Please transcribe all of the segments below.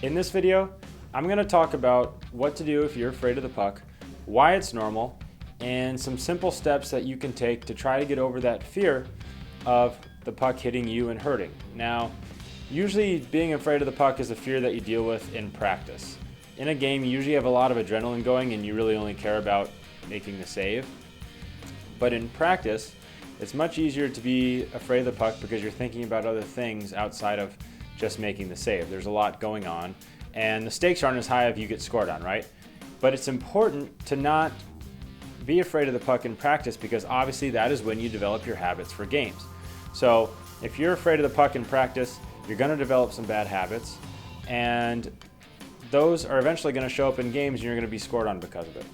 In this video, I'm going to talk about what to do if you're afraid of the puck, why it's normal, and some simple steps that you can take to try to get over that fear of the puck hitting you and hurting. Now, usually being afraid of the puck is a fear that you deal with in practice. In a game, you usually have a lot of adrenaline going and you really only care about making the save. But in practice, it's much easier to be afraid of the puck because you're thinking about other things outside of just making the save. There's a lot going on, and the stakes aren't as high if you get scored on, right? But it's important to not be afraid of the puck in practice because obviously that is when you develop your habits for games. So if you're afraid of the puck in practice, you're going to develop some bad habits, and those are eventually going to show up in games and you're going to be scored on because of it.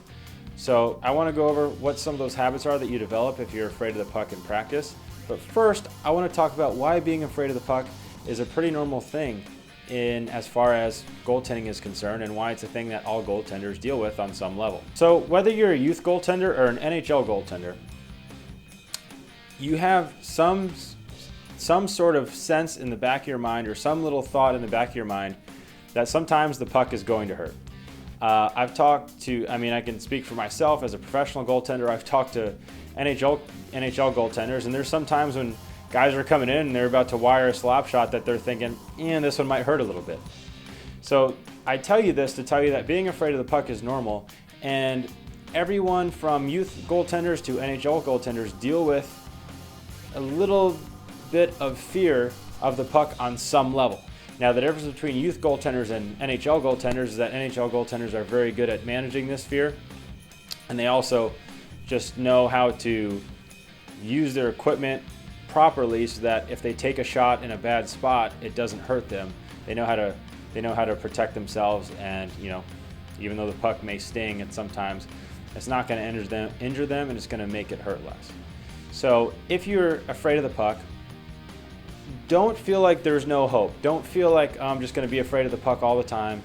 So I want to go over what some of those habits are that you develop if you're afraid of the puck in practice. But first, I want to talk about why being afraid of the puck is a pretty normal thing in as far as goaltending is concerned, and why it's a thing that all goaltenders deal with on some level. So whether you're a youth goaltender or an NHL goaltender, you have some sort of sense in the back of your mind, or some little thought in the back of your mind, that sometimes the puck is going to hurt. I've talked to, I can speak for myself as a professional goaltender. I've talked to NHL goaltenders, and there's some times when guys are coming in and they're about to wire a slap shot that they're thinking, this one might hurt a little bit. So I tell you this to tell you that being afraid of the puck is normal, and everyone from youth goaltenders to NHL goaltenders deal with a little bit of fear of the puck on some level. Now, the difference between youth goaltenders and NHL goaltenders is that NHL goaltenders are very good at managing this fear, and they also just know how to use their equipment properly so that if they take a shot in a bad spot, it doesn't hurt them. They know how to protect themselves, and even though the puck may sting at sometimes, it's not going to injure them, and it's going to make it hurt less. So if you're afraid of the puck, don't feel like there's no hope. Don't feel like I'm just going to be afraid of the puck all the time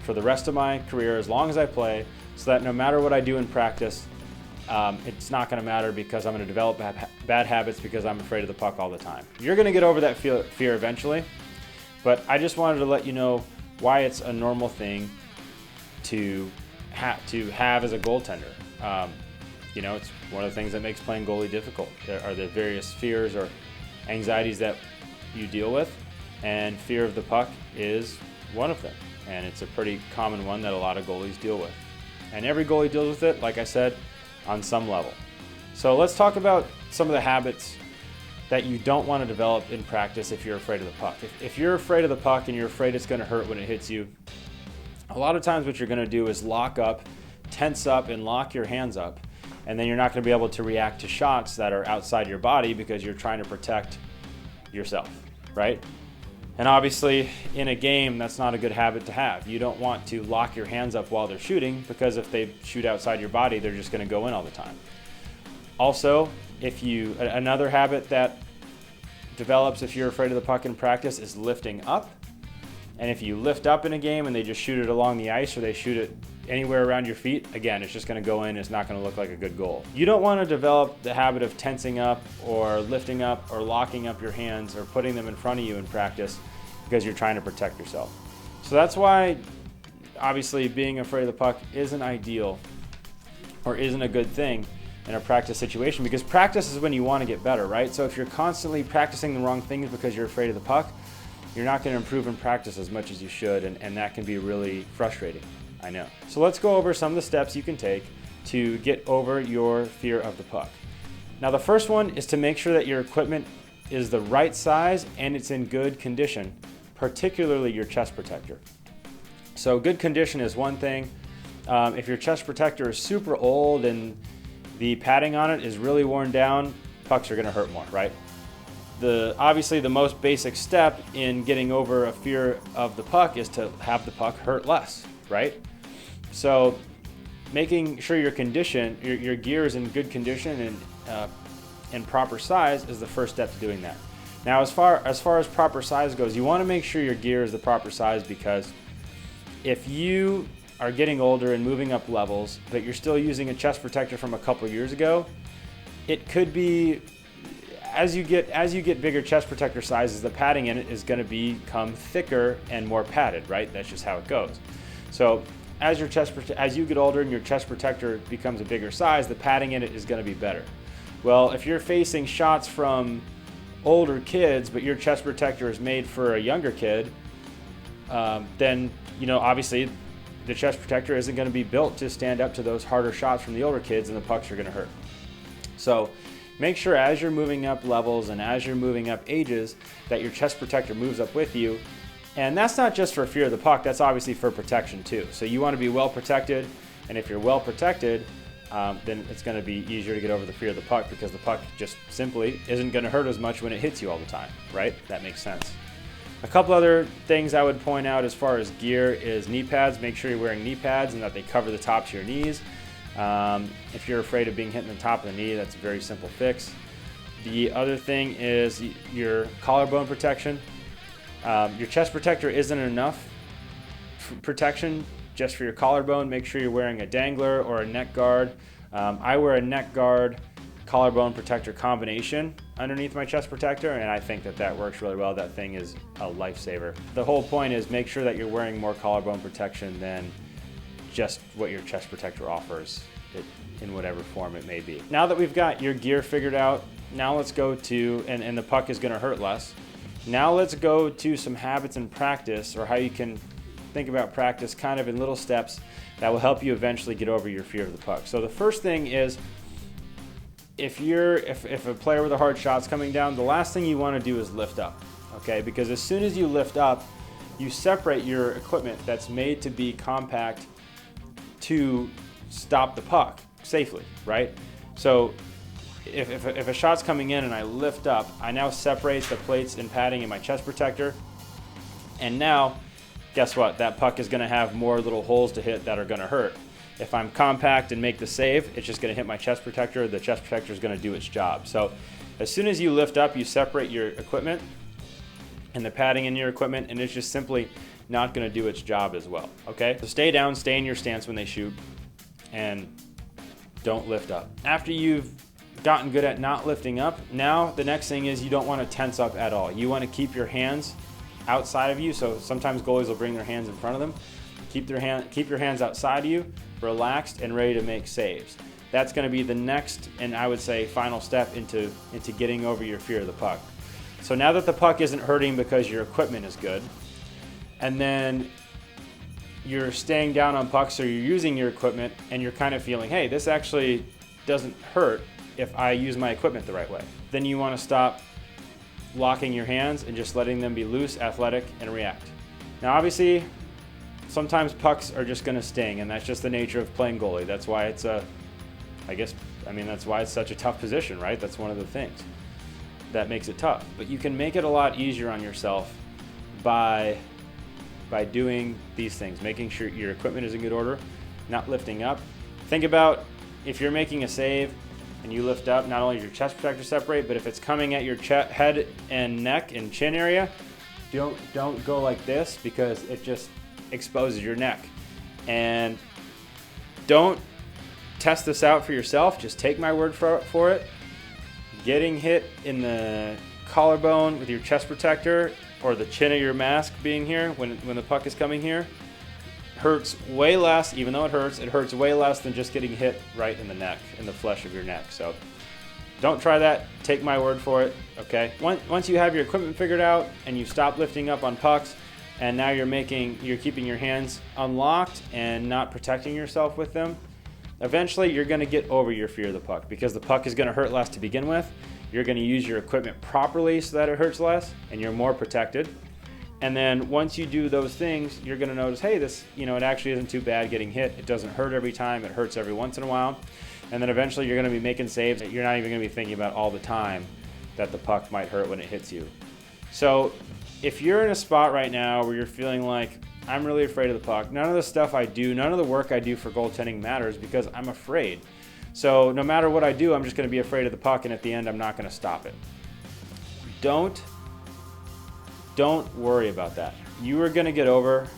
for the rest of my career as long as I play, so that no matter what I do in practice, it's not going to matter because I'm going to develop bad habits because I'm afraid of the puck all the time. You're going to get over that fear eventually, but I just wanted to let you know why it's a normal thing to have as a goaltender. It's one of the things that makes playing goalie difficult. There are the various fears or anxieties that you deal with, and fear of the puck is one of them, and it's a pretty common one that a lot of goalies deal with, and every goalie deals with it, like I said, on some level. So let's talk about some of the habits that you don't want to develop in practice if you're afraid of the puck. If you're afraid of the puck and you're afraid it's going to hurt when it hits you, a lot of times what you're going to do is lock up, tense up, and lock your hands up, and then you're not going to be able to react to shots that are outside your body because you're trying to protect yourself, right? And obviously in a game, that's not a good habit to have. You don't want to lock your hands up while they're shooting, because if they shoot outside your body, they're just going to go in all the time. Also, another habit that develops if you're afraid of the puck in practice is lifting up. And if you lift up in a game and they just shoot it along the ice, or they shoot it anywhere around your feet, again, it's just going to go in. It's not going to look like a good goal. You don't want to develop the habit of tensing up or lifting up or locking up your hands or putting them in front of you in practice because you're trying to protect yourself. So that's why, obviously, being afraid of the puck isn't ideal or isn't a good thing in a practice situation, because practice is when you want to get better, right? So if you're constantly practicing the wrong things because you're afraid of the puck, you're not going to improve in practice as much as you should, and that can be really frustrating. I know. So let's go over some of the steps you can take to get over your fear of the puck. Now, the first one is to make sure that your equipment is the right size and it's in good condition, particularly your chest protector. So good condition is one thing. If your chest protector is super old and the padding on it is really worn down, pucks are going to hurt more, right? Obviously the most basic step in getting over a fear of the puck is to have the puck hurt less, right? So making sure your gear is in good condition and proper size is the first step to doing that. Now, as far as proper size goes, you want to make sure your gear is the proper size, because if you are getting older and moving up levels, but you're still using a chest protector from a couple years ago, it could be as you get bigger chest protector sizes, the padding in it is going to become thicker and more padded, right? That's just how it goes. So as you get older and your chest protector becomes a bigger size, the padding in it is going to be better. Well, if you're facing shots from older kids, but your chest protector is made for a younger kid, then obviously the chest protector isn't going to be built to stand up to those harder shots from the older kids, and the pucks are going to hurt. So make sure as you're moving up levels and as you're moving up ages that your chest protector moves up with you. And that's not just for fear of the puck, that's obviously for protection too. So you want to be well protected, and if you're well protected, then it's going to be easier to get over the fear of the puck, because the puck just simply isn't going to hurt as much when it hits you all the time, right? That makes sense. A couple other things I would point out as far as gear is knee pads. Make sure you're wearing knee pads and that they cover the tops of your knees. If you're afraid of being hit in the top of the knee, that's a very simple fix. The other thing is your collarbone protection. Your chest protector isn't enough protection just for your collarbone. Make sure you're wearing a dangler or a neck guard. I wear a neck guard collarbone protector combination underneath my chest protector, and I think that works really well. That thing is a lifesaver. The whole point is make sure that you're wearing more collarbone protection than just what your chest protector offers, in whatever form it may be. Now that we've got your gear figured out, now let's go to, and the puck is going to hurt less. Now let's go to some habits in practice, or how you can think about practice kind of in little steps that will help you eventually get over your fear of the puck. So the first thing is, if a player with a hard shot's coming down, the last thing you want to do is lift up, okay? Because as soon as you lift up, you separate your equipment that's made to be compact to stop the puck safely, right? So if a shot's coming in and I lift up, I now separate the plates and padding in my chest protector, and now guess what? That puck is going to have more little holes to hit that are going to hurt. If I'm compact and make the save, it's just going to hit my chest protector. The chest protector is going to do its job. So as soon as you lift up, you separate your equipment and the padding in your equipment, and it's just simply not going to do its job as well, okay? So stay down, stay in your stance when they shoot, and don't lift up. After you've gotten good at not lifting up, now the next thing is you don't want to tense up at all. You want to keep your hands outside of you. So sometimes goalies will bring their hands in front of them. Keep your hands outside of you, relaxed and ready to make saves. That's going to be the next, and I would say final step into getting over your fear of the puck. So now that the puck isn't hurting because your equipment is good, and then you're staying down on pucks, so you're using your equipment and you're kind of feeling, hey, this actually doesn't hurt if I use my equipment the right way. Then you want to stop locking your hands and just letting them be loose, athletic, and react. Now obviously, sometimes pucks are just going to sting, and that's just the nature of playing goalie. That's why it's that's why it's such a tough position, right? That's one of the things that makes it tough. But you can make it a lot easier on yourself by doing these things, making sure your equipment is in good order, not lifting up. Think about if you're making a save and you lift up, not only is your chest protector separate, but if it's coming at your head and neck and chin area, don't go like this, because it just exposes your neck. And don't test this out for yourself, just take my word for it. Getting hit in the collarbone with your chest protector, or the chin of your mask being here when the puck is coming here, hurts way less. Even though it hurts way less than just getting hit right in the neck, in the flesh of your neck. So don't try that, take my word for it, okay? Once you have your equipment figured out and you stop lifting up on pucks, and now you're keeping your hands unlocked and not protecting yourself with them, eventually you're going to get over your fear of the puck, because the puck is going to hurt less to begin with. You're going to use your equipment properly so that it hurts less and you're more protected. And then once you do those things, you're going to notice, hey, this, it actually isn't too bad getting hit. It doesn't hurt every time. It hurts every once in a while. And then eventually you're going to be making saves that you're not even going to be thinking about all the time that the puck might hurt when it hits you. So if you're in a spot right now where you're feeling like, I'm really afraid of the puck, none of the stuff I do, none of the work I do for goaltending matters, because I'm afraid. So no matter what I do, I'm just going to be afraid of the puck, and at the end, I'm not going to stop it. Don't worry about that. You are going to get over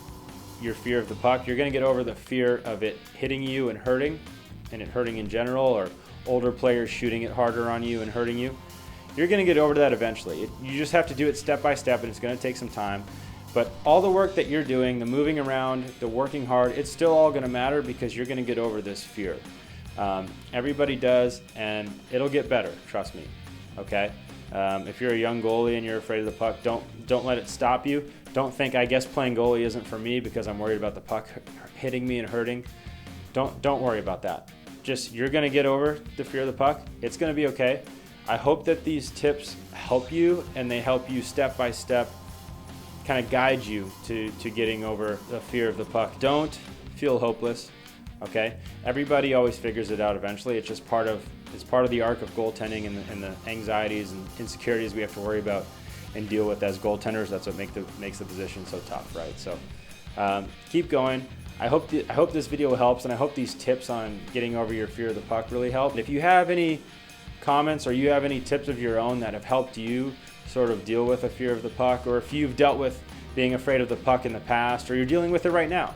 your fear of the puck. You're going to get over the fear of it hitting you and it hurting in general, or older players shooting it harder on you and hurting you. you're going to get over that eventually. You just have to do it step by step, and it's going to take some time. But all the work that you're doing, the moving around, the working hard, it's still all going to matter because you're going to get over this fear. Everybody does, and it'll get better, trust me, okay? If you're a young goalie and you're afraid of the puck, don't let it stop you. Don't think, I guess playing goalie isn't for me because I'm worried about the puck hitting me and hurting. Don't worry about that. Just, you're going to get over the fear of the puck. It's going to be okay. I hope that these tips help you, and they help you step by step, kind of guide you to getting over the fear of the puck. Don't feel hopeless, okay? Everybody always figures it out eventually. It's just part of the arc of goaltending and the anxieties and insecurities we have to worry about and deal with as goaltenders. That's what makes the position so tough, right? So keep going. I hope this video helps, and I hope these tips on getting over your fear of the puck really help. And if you have any comments or you have any tips of your own that have helped you sort of deal with a fear of the puck, or if you've dealt with being afraid of the puck in the past, or you're dealing with it right now,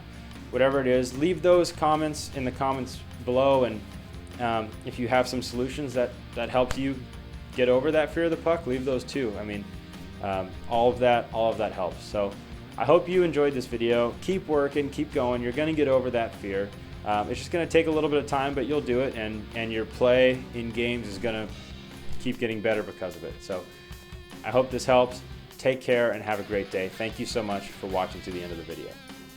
whatever it is, leave those comments in the comments below. And if you have some solutions that help you get over that fear of the puck, leave those too. I mean, all of that helps. So I hope you enjoyed this video. Keep working, keep going. You're going to get over that fear. It's just going to take a little bit of time, but you'll do it, and your play in games is going to keep getting better because of it. So I hope this helps. Take care and have a great day. Thank you so much for watching to the end of the video.